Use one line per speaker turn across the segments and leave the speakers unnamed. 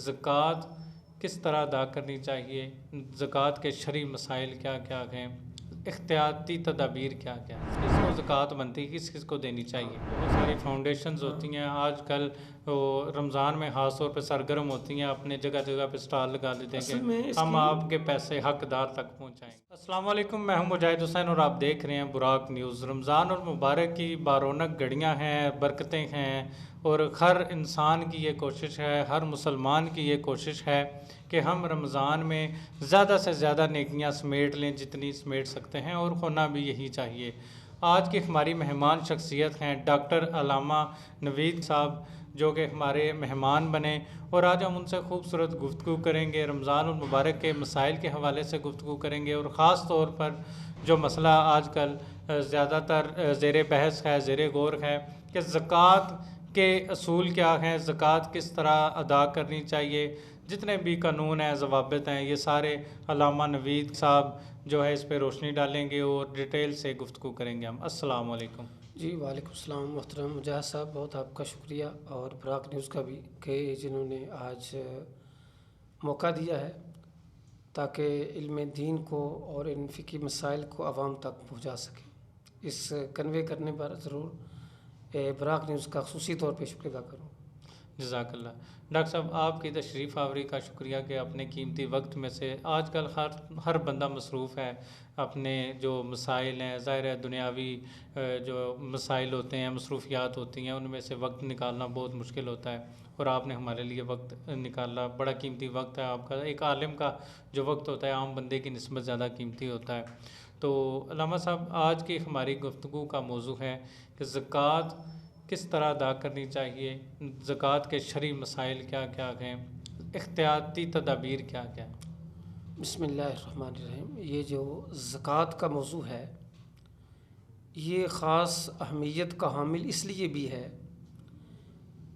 ज़कात किस तरह अदा करनी चाहिए, ज़कात के शरई मसाइल क्या क्या हैं, एहतियाती तदाबीर क्या क्या है, किसको ज़कात बनती है, किस किस को देनी चाहिए। बहुत सारी फाउंडेशंस होती हैं आजकल, वो रमज़ान में ख़ास तौर पे सरगर्म होती हैं, अपने जगह जगह पे स्टॉल लगा देते हैं कि हम आपके पैसे हकदार तक पहुँचाएँगे। अस्सलाम वालेकुम, मैं हूं मुजाहिद हुसैन और आप देख रहे हैं बुराक न्यूज़। रमज़ान और मुबारक की बारौनक घड़ियां हैं, बरकतें हैं, और हर इंसान की ये कोशिश है, हर मुसलमान की ये कोशिश है कि हम रमज़ान में ज़्यादा से ज़्यादा नेकियां समेट लें, जितनी समेट सकते हैं, और होना भी यही चाहिए। आज की हमारी मेहमान शख्सियत हैं डॉक्टर अल्लामा नवीद साहब, जो कि हमारे मेहमान बने, और आज हम उनसे खूबसूरत गुफ्तगू करेंगे, रमज़ान और मुबारक के मसाइल के हवाले से गुफ्तगू करेंगे, और ख़ास तौर पर जो मसला आजकल ज़्यादातर ज़ेर बहस है, ज़ेर गौर है कि ज़कात के असूल क्या हैं, ज़कात किस तरह अदा करनी चाहिए, जितने भी कानून हैं, ज़वाबित हैं, ये सारे अल्लामा नवीद साहब जो है इस पर रोशनी डालेंगे और डिटेल से गुफ्तगू करेंगे हम। अस्सलाम वालेकुम।
जी वालेकुम सलाम मोहतरम मुजाहिद साहब, बहुत आपका शुक्रिया, और बुराक न्यूज़ का भी कि जिन्होंने आज मौका दिया है ताकि इल्म दीन को और इन फ़िकी मसाइल को आवाम तक पहुंचा सके। इस कन्वे करने पर ज़रूर बुराक न्यूज़ का ख़ुसूसी तौर पे शुक्रिया अदा करूँ।
जज़ाकल्लाह। डॉक्टर साहब, आपकी तशरीफ़ आवरी का शुक्रिया कि अपने कीमती वक्त में से, आजकल हर बंदा मसरूफ़ है, अपने जो मसाइल हैं, ज़ाहिर है दुनियावी जो मसाइल होते हैं, मसरूफियात होती हैं, उनमें से वक्त निकालना बहुत मुश्किल होता है, और आपने हमारे लिए वक्त निकाला। बड़ा कीमती वक्त है आपका। एक आलिम का जो वक्त होता है आम बंदे की निस्बत ज़्यादा कीमती होता है। तो अल्लामा साहब, आज की हमारी गुफ्तगू का मौजू है कि ज़कात किस तरह अदा करनी चाहिए, ज़कात के शरई मसाइल क्या क्या हैं, एहतियाती तदाबीर क्या क्या है।
बिस्मिल्लाहिर्रहमानिर्रहीम। ये जो ज़कात का मौजू है, ये ख़ास अहमियत का हामिल इसलिए भी है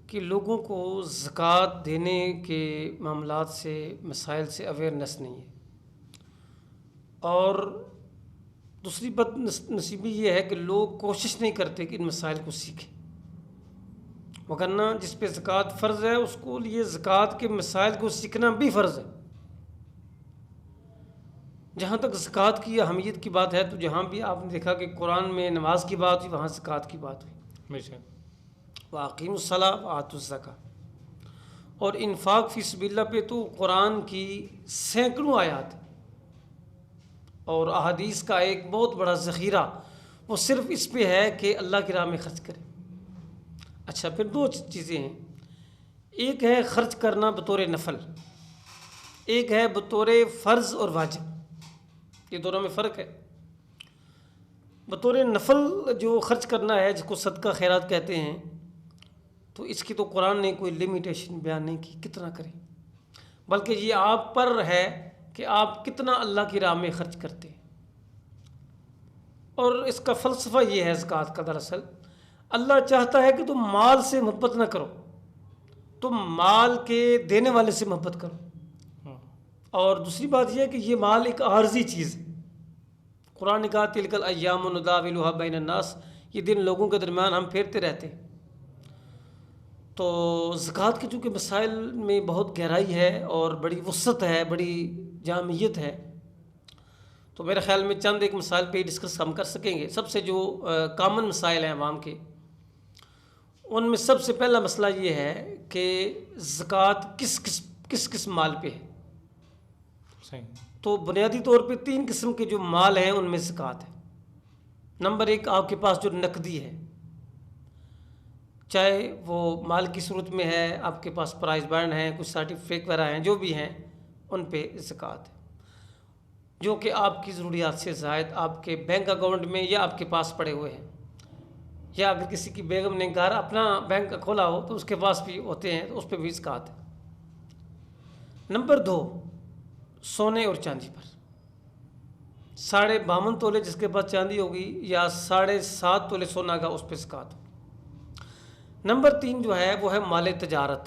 कि लोगों को ज़कात देने के मामलात से, मसाइल से अवेयरनेस नहीं है, और दूसरी बदनसीबी ये है कि लोग कोशिश नहीं करते कि इन मसाइल को सीखें, वरना जिस पे ज़कात फ़र्ज़ है उसको लिए ज़कात के मसाइल को सीखना भी फ़र्ज़ है। जहाँ तक ज़कात की अहमियत की बात है, तो जहाँ भी आपने देखा कि कुरान में नमाज की बात हुई, वहाँ ज़कात की बात हुई।
बेशक।
वाक़ीमुस्सलाह व आतुज़्ज़का, और इन्फ़ाक़ फ़ी सबिलिल्लाह पे तो कुरान की सैकड़ों आयत, और अहादीस का एक बहुत बड़ा ज़ख़ीरा वो सिर्फ़ इस पे है कि अल्लाह की राह में ख़र्च करें। अच्छा, फिर दो चीज़ें हैं, एक है ख़र्च करना बतौर नफ़ल, एक है बतौर फ़र्ज़ और वाजिब। ये दोनों में फ़र्क है। बतौर नफ़ल जो ख़र्च करना है, जिसको सदका खैरात कहते हैं, तो इसकी तो कुरान ने कोई लिमिटेशन बयान नहीं की कितना करें, बल्कि ये आप पर है कि आप कितना अल्लाह की राह में ख़र्च करते हैं। और इसका फ़लसफ़ा ये है ज़कात का, दरअसल अल्लाह चाहता है कि तुम माल से मोहब्बत ना करो, तुम माल के देने वाले से मोहब्बत करो। और दूसरी बात यह है कि ये माल एक आर्जी चीज़ है। कुरान ने कहा तिलकल अय्यामु नुदाविलुहा बैनन नास, ये दिन लोगों के दरमियान हम फेरते रहते हैं। तो ज़कात के चूँकि मसाइल में बहुत गहराई है और बड़ी वसअत है, बड़ी जामियत है, तो मेरे ख़्याल में चंद एक मसाइल पे डिस्कस हम कर सकेंगे। सबसे जो कॉमन मसाइल हैं अवाम के, उनमें सबसे पहला मसला ये है कि ज़कात किस किस माल पे है।
सही।
तो बुनियादी तौर पे तीन किस्म के जो माल हैं उनमें ज़कात है। नंबर एक, आपके पास जो नकदी है, चाहे वो माल की सूरत में है, आपके पास प्राइस बॉन्ड हैं, कुछ सर्टिफिकेट वगैरह हैं, जो भी हैं, उन पे ज़कात है, जो कि आपकी ज़रूरियात से ज़ायद आपके बैंक अकाउंट में या आपके पास पड़े हुए हैं, या अगर किसी की बेगम ने घर अपना बैंक खोला हो तो उसके पास भी होते हैं, तो उस पर भी ज़कात है। नंबर दो, सोने और चांदी पर 52.5 तोले जिसके पास चांदी होगी, या 7.5 तोले सोना का, उस पर ज़कात। नंबर तीन जो है वो है माल तजारत,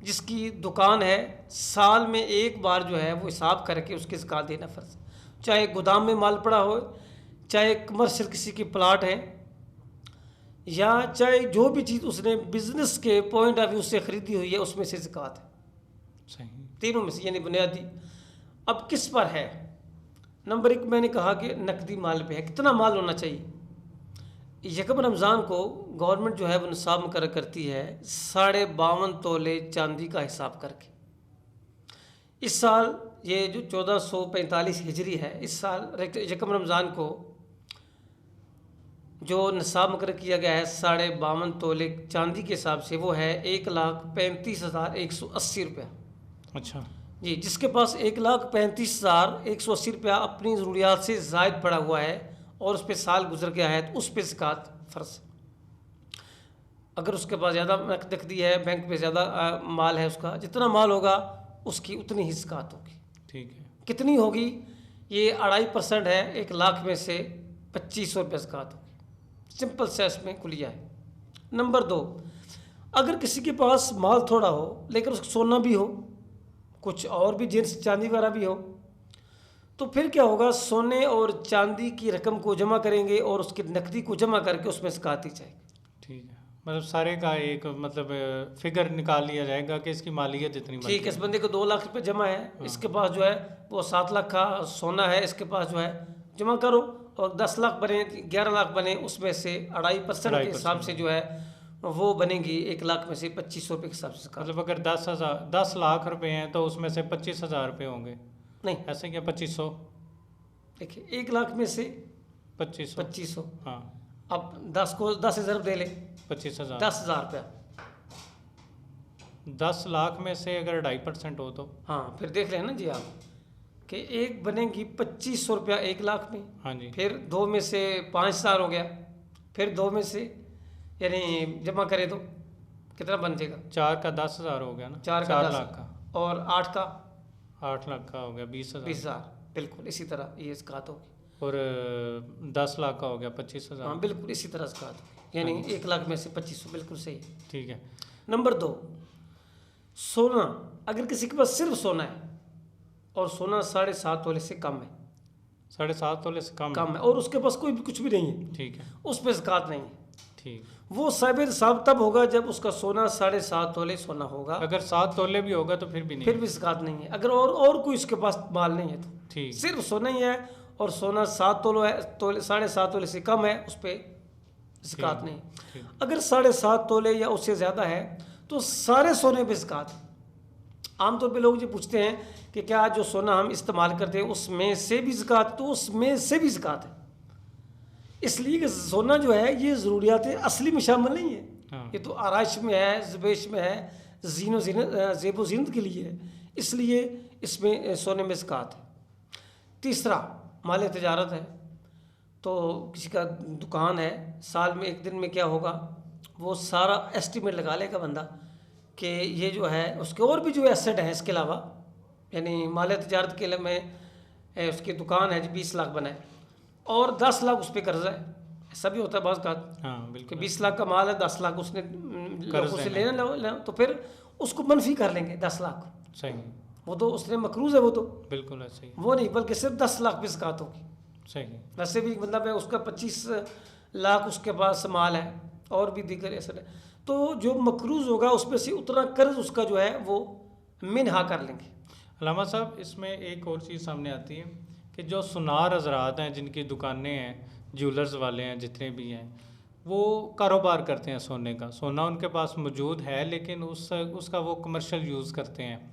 जिसकी दुकान है, साल में एक बार जो है वो हिसाब करके उसकी ज़कात देना फ़र्ज़। चाहे गोदाम में माल पड़ा हो, चाहे कमर्शियल किसी की प्लाट है, या चाहे जो भी चीज़ उसने बिज़नेस के पॉइंट ऑफ व्यू से ख़रीदी हुई है, उसमें से ज़कात है।
सही।
तीनों में से यानी बुनियादी। अब किस पर है? नंबर 1 मैंने कहा कि नकदी माल पे है। कितना माल होना चाहिए? यकम रमज़ान को गवर्नमेंट जो है वो निसाब मुकर्रर करती है 52.5 तोले चांदी का हिसाब करके। इस साल ये जो 1445 हिजरी है, इस साल यकम रमज़ान को जो निसाब मुकर्रर किया गया है 52.5 तोले चांदी के हिसाब से, वो है 1,35,180 रुपया।
अच्छा
जी, जिसके पास 1,35,180 रुपया अपनी ज़रूरियात से ज़ायद पड़ा हुआ है और उस पर साल गुजर गया है, तो उस पर ज़कात फ़र्ज़। अगर उसके पास ज़्यादा नकदी है, बैंक में ज़्यादा माल है, उसका जितना माल होगा उसकी उतनी ही ज़कात होगी।
ठीक है।
कितनी होगी? ये 2.5% है, 1 लाख में से 2500 रुपये ज़कात होगी। सिंपल सा इसमें कुलिया है। नंबर 2, अगर किसी के पास माल थोड़ा हो लेकिन उसको सोना भी हो, कुछ और भी जिन्स चांदी वगैरह भी हो, तो फिर क्या होगा? सोने और चांदी की रकम को जमा करेंगे और उसकी नकदी को जमा करके उसमें ज़कात दी जाएगी।
ठीक है, मतलब सारे का एक मतलब फिगर निकाल लिया जाएगा कि इसकी मालियत जितनी
ठीक है, इस बंदे को 2 लाख रुपए जमा है, इसके पास जो है वो 7 लाख का सोना है, इसके पास जो है जमा करो, और 10 लाख बने, 11 लाख बने, उसमें से 2.5% के हिसाब से जो है वो बनेगी 1 लाख में से 2500 रुपये के हिसाब से।
मतलब अगर 10 लाख रुपए हैं तो उसमें से 25,000 रुपये होंगे?
नहीं,
ऐसे क्या 2500?
देखिए 1 लाख में से
2500। हाँ,
अब 10 को 10 से ज़रब दे ले,
25,000।
10,000 रुपया।
10 लाख में से अगर 2.5% हो तो?
हाँ, फिर देख लें ना जी आप कि एक बनेगी 2500 रुपया 1 लाख में।
हाँ जी।
फिर 2 में से 5,000 हो गया, फिर 2 में से यानी जमा करें तो कितना बन जाएगा?
4 का 10,000 हो गया ना?
4
लाख का,
और 8 का
8 लाख का हो गया 20,000।
20,000, बिल्कुल इसी तरह ये ज़कात होगी।
और 10 लाख का हो गया 25,000।
हाँ, बिल्कुल इसी तरह ज़कात होगी, यानी 1 लाख में से 2500, बिल्कुल सही।
ठीक है।
नंबर 2, सोना। अगर किसी के पास सिर्फ सोना है और सोना 7.5 तोले से कम है,
7.5 तोले से कम
है, और उसके पास कोई भी कुछ भी नहीं है,
ठीक है,
उस पर ज़कात नहीं है।
ठीक।
वो साबित साहब तब होगा जब उसका सोना 7.5 तोले सोना होगा।
अगर 7 तोले भी होगा तो फिर भी नहीं?
फिर भी ज़कात नहीं है। अगर और कोई उसके पास माल नहीं है तो
ठीक,
सिर्फ सोना ही है और सोना 7 तोले है, 7.5 तोले से कम है, उस पर ज़कात नहीं।
ठीक।
अगर 7.5 तोले या उससे ज़्यादा है तो सारे सोने पे ज़कात है। आमतौर पे लोग ये पूछते हैं कि क्या जो सोना हम इस्तेमाल करते हैं उसमें से भी ज़कात? तो उसमें से भी ज़कात है, इसलिए कि सोना जो है ये ज़रूरियात असली में शामिल नहीं है।
हाँ।
ये तो आराइश में है, ज़बेश में है, ज़ेब ज़ीनत के लिए है, इसलिए इसमें सोने में ज़कात है। तीसरा, माल तिजारत है। तो किसी का दुकान है, साल में एक दिन में क्या होगा, वो सारा एस्टिमेट लगा लेगा बंदा कि ये जो है उसके और भी जो एसेट हैं इसके अलावा, यानी माल तिजारत के लिए में उसकी दुकान है जो 20 लाख बनाए और 10 लाख उस पर कर्जा है। ऐसा भी होता है बाज़ का।
हाँ,
कि
बिल्कुल।
20 लाख का माल है, 10 लाख उसने लोगों से लेना, तो फिर उसको मनफी कर लेंगे 10 लाख।
सही,
वो तो उसने मकरूज़ है, वो तो
बिल्कुल ऐसे ही।
वो नहीं, बल्कि सिर्फ 10 लाख पे ज़कात होगी।
सही।
वैसे भी मतलब है उसका 25 लाख उसके पास माल है और भी दीगर ऐसे है, तो जो मकरूज़ होगा उसमें से उतना कर्ज उसका जो है वो मिनहा कर लेंगे।
अलामा साहब, इसमें एक और चीज़ सामने आती है कि जो सुनार हजरात हैं, जिनकी दुकानें हैं, ज्वेलर्स वाले हैं, जितने भी हैं, वो कारोबार करते हैं सोने का। सोना उनके पास मौजूद है लेकिन उसका वो कमर्शियल यूज़ करते हैं।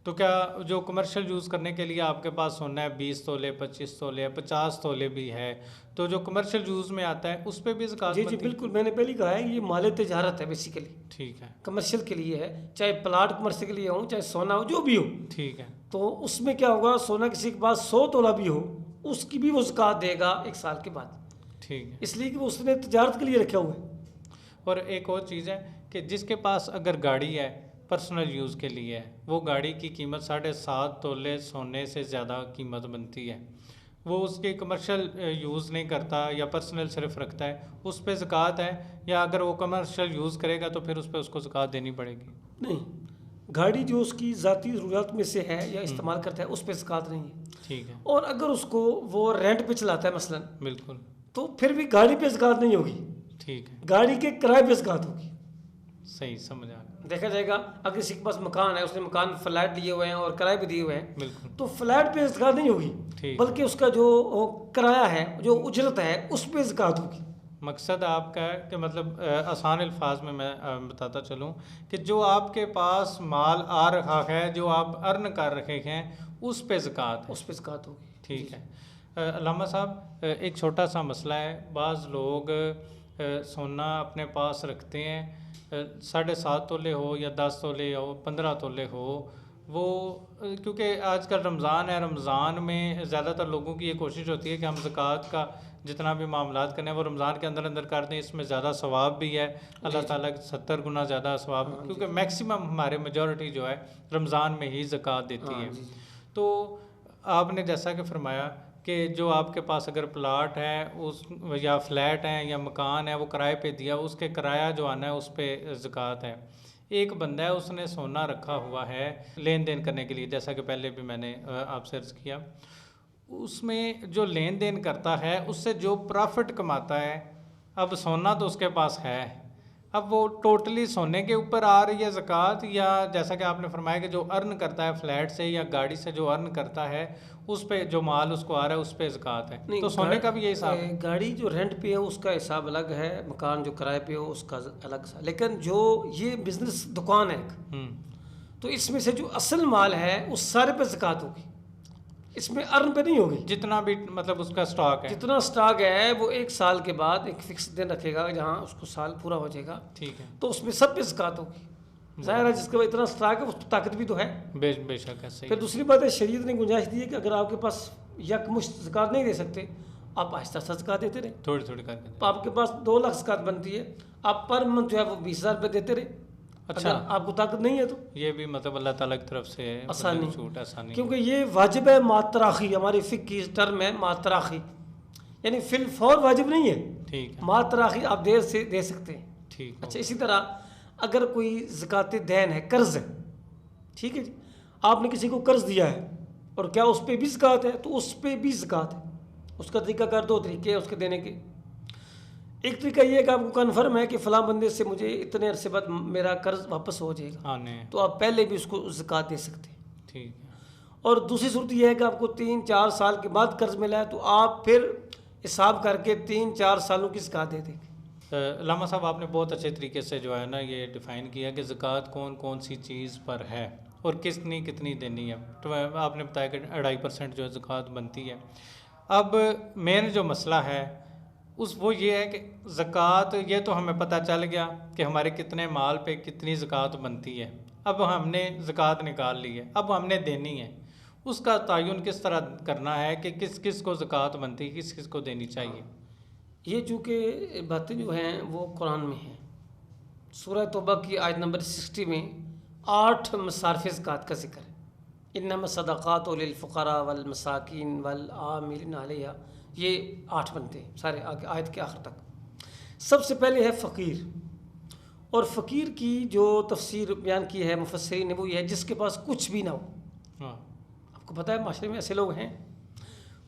तो क्या जो कमर्शियल यूज़ करने के लिए आपके पास सोना है 20 तोले, 25 तोले, 50 तोले भी है, तो जो कमर्शियल यूज़ में आता है उस पर भी ज़कात?
जी बिल्कुल, मैंने पहले कहा है ये माल तिजारत है बेसिकली।
ठीक है।
कमर्शियल के लिए है, चाहे प्लाट कमर्शियल के लिए हो, चाहे सोना हो, जो भी हो।
ठीक है।
तो उसमें क्या होगा, सोना किसी के पास 100 तोला भी हो उसकी भी वो ज़कात देगा 1 साल के बाद।
ठीक है।
इसलिए कि वो उसने तिजारत के लिए रखा हुआ है।
और एक और चीज़ है कि जिसके पास अगर गाड़ी है, पर्सनल यूज़ के लिए है, वो गाड़ी की कीमत 7.5 तोले सोने से ज़्यादा कीमत बनती है, वो उसकी कमर्शियल यूज़ नहीं करता या पर्सनल सिर्फ रखता है, उस पर ज़कात है? या अगर वो कमर्शियल यूज़ करेगा तो फिर उस पर उसको ज़कात देनी पड़ेगी?
नहीं, गाड़ी जो उसकी ज़ाती ज़रूरत में से है या इस्तेमाल करता है उस पर ज़कात नहीं है।
ठीक है।
और अगर उसको वो रेंट पे चलाता है मसलन,
बिल्कुल,
तो फिर भी गाड़ी पे ज़कात नहीं होगी।
ठीक है।
गाड़ी के किराए पे ज़कात होगी।
सही, समझ आ गया।
देखा जाएगा अगर किसी के पास मकान है, उसने मकान फ्लैट लिए हुए हैं और किराए पे दिए हुए हैं,
बिल्कुल
तो फ्लैट पे ज़कात नहीं होगी,
ठीक।
बल्कि उसका जो किराया है, जो उजरत है, उस पे ज़कात होगी।
मकसद आपका है कि मतलब आसान अल्फाज में मैं बताता चलूँ कि जो आपके पास माल आ रहा है, जो आप अर्न कर रहे हैं, उस पे ज़कात है।
उस पे ज़कात होगी।
ठीक है। अल्लामा साहब, एक छोटा सा मसला है। बाज़ लोग सोना अपने पास रखते हैं, 7.5 तोले हो या 10 तोले हो, 15 तोले हो, वो क्योंकि आजकल रमज़ान है, रमज़ान में ज़्यादातर लोगों की ये कोशिश होती है कि हम ज़कात का जितना भी मामलात करने वो रमज़ान के अंदर अंदर कर दें, इसमें ज़्यादा सवाब भी है, अल्लाह ताला 70 गुना ज़्यादा सवाब, क्योंकि मैक्सिमम हमारे मेजॉरिटी जो है रमज़ान में ही ज़कात देती है। तो आपने जैसा कि फरमाया कि जो आपके पास अगर प्लाट है उस या फ्लैट है या मकान है, वो किराए पे दिया, उसके किराया जो आना है उस पर ज़कात है। एक बंदा है, उसने सोना रखा हुआ है लेन देन करने के लिए, जैसा कि पहले भी मैंने आपसे अर्ज़ किया, उसमें जो लेन देन करता है उससे जो प्रॉफिट कमाता है, अब सोना तो उसके पास है, अब वो टोटली सोने के ऊपर आ रही है ज़कात, या जैसा कि आपने फरमाया कि जो अर्न करता है फ्लैट से या गाड़ी से जो अर्न करता है उस पे जो माल उसको आ रहा है उस पे ज़कात है, तो सोने का भी ये हिसाब है?
गाड़ी जो रेंट पे है उसका हिसाब अलग है, मकान जो किराए पे हो उसका अलग सा, लेकिन जो ये बिजनेस दुकान है तो इसमें से जो असल माल है उस सारे पे ज़कात होगी, इसमें अर्न पे नहीं होगी।
जितना भी मतलब उसका स्टॉक है,
जितना स्टॉक है वो 1 साल के बाद एक फिक्स दिन रखेगा जहाँ उसको साल पूरा हो जाएगा,
ठीक है,
तो उसमें सब पे ज़कात होगी। ज़ाहिर है जिसका इतना स्टॉक है उसको ताकत भी तो है।
बेशक है, सही।
फिर दूसरी बात है, शरीयत ने गुंजाइश दी है कि अगर आपके पास यकमुश्त ज़कात नहीं दे सकते, आप आहिस्ता आहिस्ता ज़कात देते रहे,
थोड़ी थोड़ी करके।
तो आपके पास 2 लाख ज़कात बनती है, आप पर मंथ जो है वो 20,000 रुपये देते रहे।
अच्छा,
अगर आपको ताकत नहीं है तो
ये भी मतलब अल्लाह ताला की तरफ से
आसानी,
छूट, आसानी,
क्योंकि ये वाजिब है मातराखी, हमारी फ़िक़्ह की टर्म है मातराखी, यानी फिल फौर वाजिब नहीं है,
ठीक है,
मातराखी आप देर से दे सकते हैं।
ठीक।
अच्छा, इसी तरह अगर कोई ज़कात दैन है, कर्ज़ है, ठीक है जी, आपने किसी को कर्ज़ दिया है और क्या उस पर भी ज़कात है, तो उस पर भी ज़कात है। उसका तरीक़ाकार 2 तरीके हैं उसके देने के। एक तरीका ये है कि आपको कन्फर्म है कि फ़लाँ बंदे से मुझे इतने अरसे बाद मेरा कर्ज़ वापस हो जाएगा, तो आप पहले भी उसको ज़कात दे सकते हैं,
ठीक है।
और दूसरी सूरत यह है कि आपको 3-4 साल के बाद कर्ज़ मिला है, तो आप फिर हिसाब करके 3-4 सालों की ज़कात दे देंगे।
अल्लामा साहब, आपने बहुत अच्छे तरीके से जो है ना ये डिफ़ाइन किया कि ज़कात कौन कौन सी चीज़ पर है और कितनी कितनी देनी है। तो आपने बताया कि 2.5% जो है ज़कात बनती है। अब मेन जो मसला है वो ये है कि ज़कात, ये तो हमें पता चल गया कि हमारे कितने माल पे कितनी ज़कात बनती है, अब हमने ज़कात निकाल ली है, अब हमने देनी है, उसका तयन किस तरह करना है कि किस किस को ज़कात बनती है, किस किस को देनी चाहिए?
ये चूँकि बातें जो हैं वो कुरान में हैं। सूरह तौबा की आयत नंबर 60 में 8 मसारिफ़ ज़कात का जिक्र है। इन्नमा सदक़ातु लिल-फ़ुक़रा वल मसाकीन वल आमिलीन अलैहा, ये 8 बनते हैं सारे आयत के आखिर तक। सबसे पहले है फ़कीर, और फ़कीर की जो तफसीर बयान की है मुफस्सिरीन ने वो ये है जिसके पास कुछ भी ना हो। आपको पता है माशरे में ऐसे लोग हैं,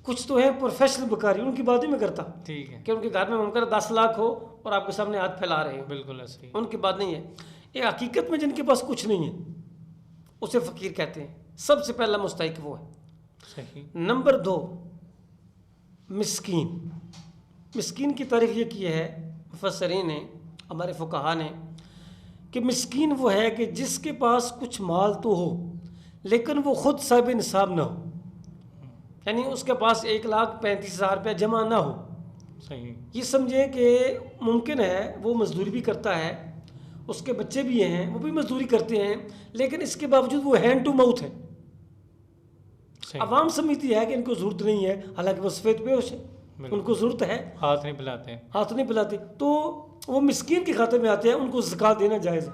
कुछ तो हैं प्रोफेशनल बकारी, उनकी बात ही मैं करता,
ठीक है,
कि उनके घर में मुमकिन 10 लाख हो और आपके सामने हाथ फैला रहे हो,
बिल्कुल ऐसे ही,
उनकी बात नहीं है। ये हकीकत में जिनके पास कुछ नहीं है उसे फ़कीर कहते हैं। सबसे पहला मुस्तहिक वो है।
सही।
नंबर 2 मिस्कीन। मिस्कीन की तारीफ़ ये की है मुफस्सिरीन ने, हमारे फुक़हा ने, कि मिस्कीन वो है कि जिसके पास कुछ माल तो हो लेकिन वो ख़ुद साहिब निसाब ना हो, यानी उसके पास 1,35,000 रुपया जमा ना हो।
सही। ये
समझे कि मुमकिन है वो मजदूरी भी करता है, उसके बच्चे भी हैं, वो भी मजदूरी करते हैं, लेकिन इसके बावजूद वो हैंड टू माउथ है। अवाम समझती है कि इनको ज़रूरत नहीं है, हालांकि वो सफ़ेद बेहोश है, उनको ज़रूरत है,
हाथ नहीं पिलाते,
तो वो मिस्कीन के खाते में आते हैं, उनको ज़कात देना जायज़ है।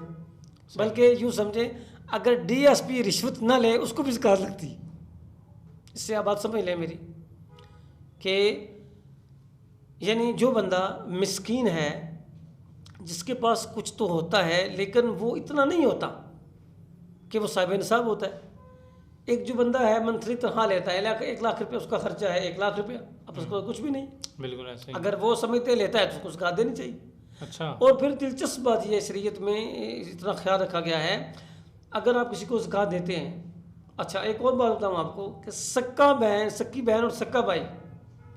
बल्कि यूँ समझे अगर DSP रिश्वत ना ले उसको भी ज़कात लगती है। इससे आप बात समझ लें मेरी, कि यानी जो बंदा मिस्कीन है, जिसके पास कुछ तो होता है लेकिन वो इतना नहीं होता कि वो साहिब निसाब होता है। एक जो बंदा है मंथली तनख्वाह लेता है, 1 लाख रुपये उसका खर्चा है, 1 लाख रुपया, अब उसको कुछ भी नहीं,
बिल्कुल ऐसे ही।
अगर वो समझते लेता है तो उसको ज़कात देनी चाहिए।
अच्छा।
और फिर दिलचस्प बात यह है, शरीयत में इतना ख्याल रखा गया है, अगर आप किसी को ज़कात देते हैं। अच्छा, एक और बात बताऊँ आपको कि सक्की बहन और सक्का भाई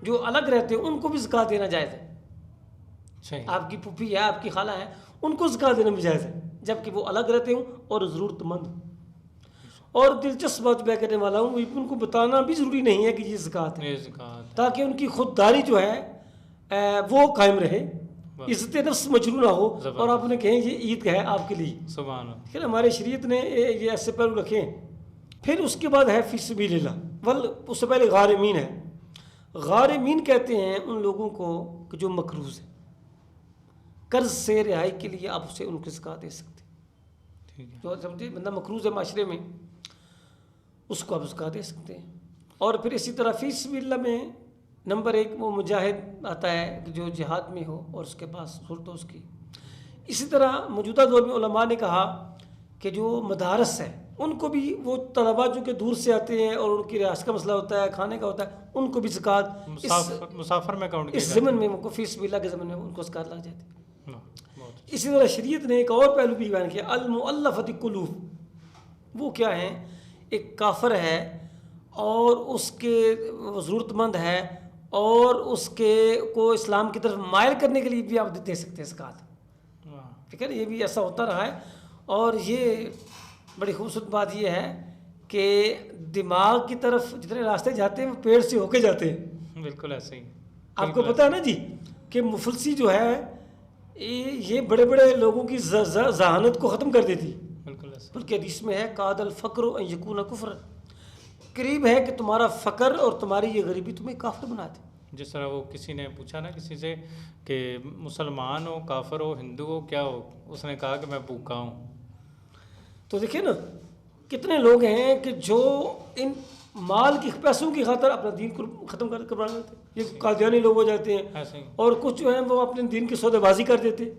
जो अलग रहते हैं उनको भी ज़कात देना जायज़ है।
सही।
आपकी फूफी है, आपकी खाला है, उनको ज़कात देना भी जायज़ है, जबकि वो अलग रहते हों और ज़रूरतमंद हों। और दिलचस्प बात मैं कहने वाला हूँ, उनको बताना भी ज़रूरी नहीं है कि ये ज़कात है,
ये ज़कात
ताकि उनकी खुददारी जो है वो कायम रहे, इज़्ज़त नफ्स मजरू ना हो, और आप उन्हें कहें ये ईद है आपके लिए।
सुभान अल्लाह।
फिर हमारे शरीयत ने ये ऐसे पहलू रखें। फिर उसके बाद है फी सबीलिल्लाह, वल उससे पहले गारिमीन है। गारिमीन कहते हैं उन लोगों को कि जो मकरूज़ है, कर्ज से रिहाई के लिए आप उसे उनकी ज़कात दे सकते हैं।
ठीक है।
जो समझे बंदा मकरूज़ है माशरे में, उसको आप ज़कात दे सकते हैं। और फिर इसी तरह फी सबीलिल्लाह में नंबर 1 वो मुजाहिद आता है कि जो जिहाद में हो और उसके पास सूरत हो उसकी। इसी तरह मौजूदा दौर में उलमा ने कहा कि जो मदारस है उनको भी, वो तलबा जो कि दूर से आते हैं और उनकी रिहाइश का मसला होता है, खाने का होता है, उनको भी ज़कात
मुसाफिर में काउंट
इस ज़मन में उनको फी सबीलिल्लाह के ज़मन में उनको ज़कात लग जाती है।
बहुत।
इसी तरह शरीयत ने एक और पहलू भी बयान किया, अल मुअल्लफ़ति कुलूब। वो क्या है, एक काफिर है और उसके ज़रूरतमंद है और उसके को इस्लाम की तरफ मायल करने के लिए भी आप दे सकते हैं ज़कात। ठीक है ना, ये भी ऐसा होता रहा है। और ये बड़ी खूबसूरत बात ये है कि दिमाग की तरफ जितने रास्ते जाते हैं वो पेड़ से होके जाते हैं।
बिल्कुल ऐसे ही।
आपको पता है ना जी कि मुफलसी जो है ये बड़े बड़े लोगों की जहानत को ख़त्म कर देती।
बिल्कुल ऐसे।
बल्कि हदीस में है कादल फ़क्र अन यकून कुफ्र, करीब है कि तुम्हारा फ़क्र और तुम्हारी ये गरीबी तुम्हें काफिर बना दे।
जिस तरह वो किसी ने पूछा ना किसी से कि मुसलमान हो, काफिर हो, हिंदू हो, क्या हो, उसने कहा कि मैं भूखा हूँ।
तो देखिए ना कितने लोग हैं कि जो इन माल की पैसों की खातर अपना दीन को ख़त्म कर बना देते, ये कादियानी लोग हो जाते हैं।
ऐसे ही।
और कुछ जो हैं वो अपने दीन की सौदेबाजी कर देते।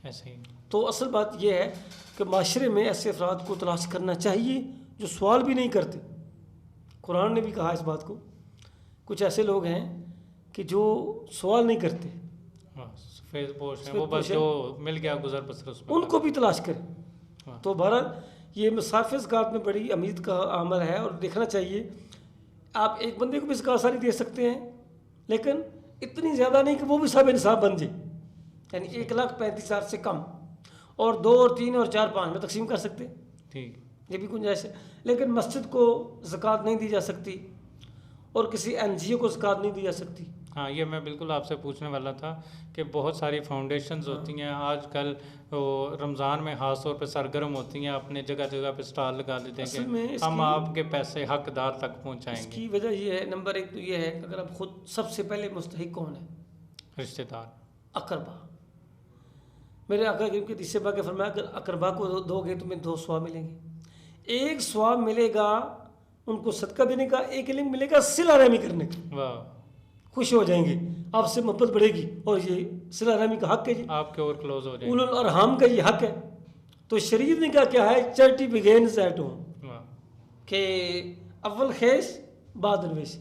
ऐसे ही।
तो असल बात यह है कि माशरे में ऐसे अफराद को तलाश करना चाहिए जो सवाल भी नहीं करते। कुरान ने भी कहा इस बात को। कुछ ऐसे लोग हैं कि जो सवाल नहीं करते,
सफ़ेद पोश हैं, वो बस जो मिल गया गुजर बसर उस पर
उनको भी तलाश करें। तो बहरहाल ये मुसाफिर ज़कात में बड़ी अमीद का अमल है और देखना चाहिए। आप एक बंदे को भी ज़कात सारी दे सकते हैं, लेकिन इतनी ज़्यादा नहीं कि वो भी सब इंसाफ बन जाए, यानी 1,35,000 से कम, और 2 और 3 और 4 5 में तकसीम कर सकते हैं।
ठीक,
ये भी गुंजाइश है। लेकिन मस्जिद को ज़कात नहीं दी जा सकती और किसी NGO को ज़कात नहीं दी जा सकती।
हाँ, ये मैं बिल्कुल आपसे पूछने वाला था कि बहुत सारी फाउंडेशंस होती हैं आजकल, वो रमज़ान में ख़ास तौर पे सरगर्म होती हैं, अपने जगह जगह पे स्टॉल लगा देते हैं कि हम आपके पैसे हकदार तक पहुंचाएंगे।
इसकी वजह ये है, नंबर 1 तो ये है कि अगर आप खुद, सबसे पहले मुस्तहिक कौन है?
रिश्तेदार,
अकरबा। मेरे आका के तीसरे बार के फरमाया अगर अकरबा को दोगे तुम्हें 2 सवाब मिलेंगे। एक सवाब मिलेगा उनको सदका देने का, एक इल्म मिलेगा सिला रहमी करने का।
वाह,
खुश हो जाएंगे, आपसे मोहब्बत बढ़ेगी और ये सिला रहमी का हक है जी,
आपके और क्लोज हो जाएंगे।
उलुल अरहम का ये हक है। तो शरीयत ने कहा क्या है, चैरिटी बिगेन्स एट होम, कि अव्वल खेश बाद नवेश।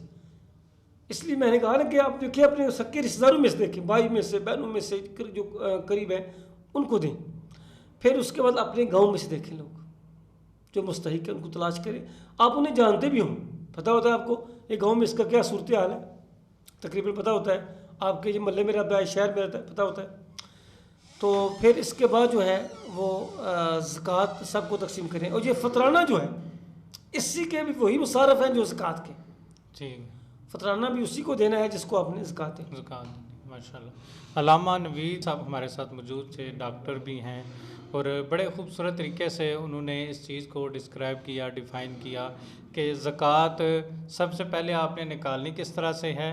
इसलिए मैंने कहा ना कि आप देखिए अपने सक्के रिश्तेदारों में से देखें, भाई में से, बहनों में से जो करीब हैं उनको दें। फिर उसके बाद अपने गांव में से देखें लोग जो मुस्तहिक है, उनको तलाश करें। आप उन्हें जानते भी हों, पता होता है आपको ये गांव में इसका क्या सूरत हाल है, तकरीबन पता होता है। आपके ये मोहल्ले में रहता है, शहर में रहता है, पता होता है। तो फिर इसके बाद जो है वो ज़कात सबको तकसीम करें। और ये फतराना जो है इसी के भी वही मुसारफ हैं जो ज़कात के।
ठीक,
फतराना भी उसी को देना है जिसको आपने ज़कात दी।
ज़कात, माशाल्लाह। अल्लामा नवीद साहब हमारे साथ मौजूद थे, डॉक्टर भी हैं, और बड़े ख़ूबसूरत तरीके से उन्होंने इस चीज़ को डिस्क्राइब किया, डिफ़ाइन किया कि ज़कात सबसे पहले आपने निकालनी किस तरह से है,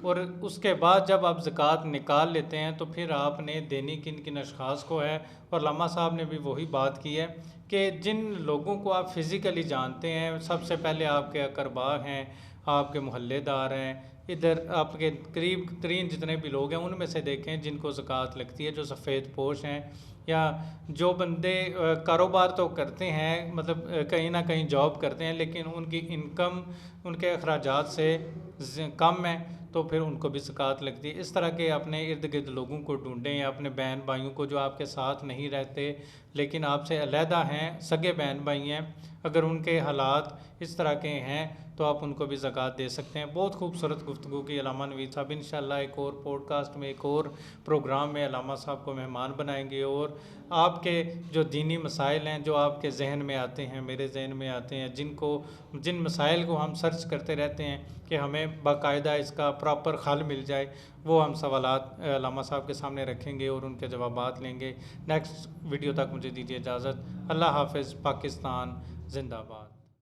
और उसके बाद जब आप ज़कात निकाल लेते हैं तो फिर आपने देनी किन किन अशख़ास को है। और अल्लामा साहब ने भी वही बात की है कि जिन लोगों को आप फ़िज़िकली जानते हैं, सबसे पहले आपके अकरबा हैं, आपके मोहल्लेदार हैं, इधर आपके करीब तरीन जितने भी लोग हैं उनमें से देखें जिनको ज़कात लगती है, जो सफ़ेद पोश हैं या जो बंदे कारोबार तो करते हैं, मतलब कहीं ना कहीं जॉब करते हैं, लेकिन उनकी इनकम उनके अखराजात से कम है, तो फिर उनको भी ज़कात लगती है। इस तरह के अपने इर्द गिर्द लोगों को ढूंढें, या अपने बहन भाइयों को जो आपके साथ नहीं रहते लेकिन आपसे अलहदा हैं, सगे बहन भाई हैं, अगर उनके हालात इस तरह के हैं तो आप उनको भी ज़कात दे सकते हैं। बहुत खूबसूरत गुफ्तगू की अल्लामा नवीद साहब। इंशाअल्लाह एक और पॉडकास्ट में, एक और प्रोग्राम में अल्लामा साहब को मेहमान बनाएंगे और आपके जो दीनी मसाइल हैं जो आपके जहन में आते हैं, मेरे जहन में आते हैं, जिन मसाइल को हम सर्च करते रहते हैं कि हमें बाकायदा इसका प्रॉपर हल मिल जाए, वो हम सवालात अल्लामा साहब के सामने रखेंगे और उनके जवाबात लेंगे। नेक्स्ट वीडियो तक मुझे दीजिए इजाज़त। अल्लाह हाफ़िज़। पाकिस्तान जिंदाबाद।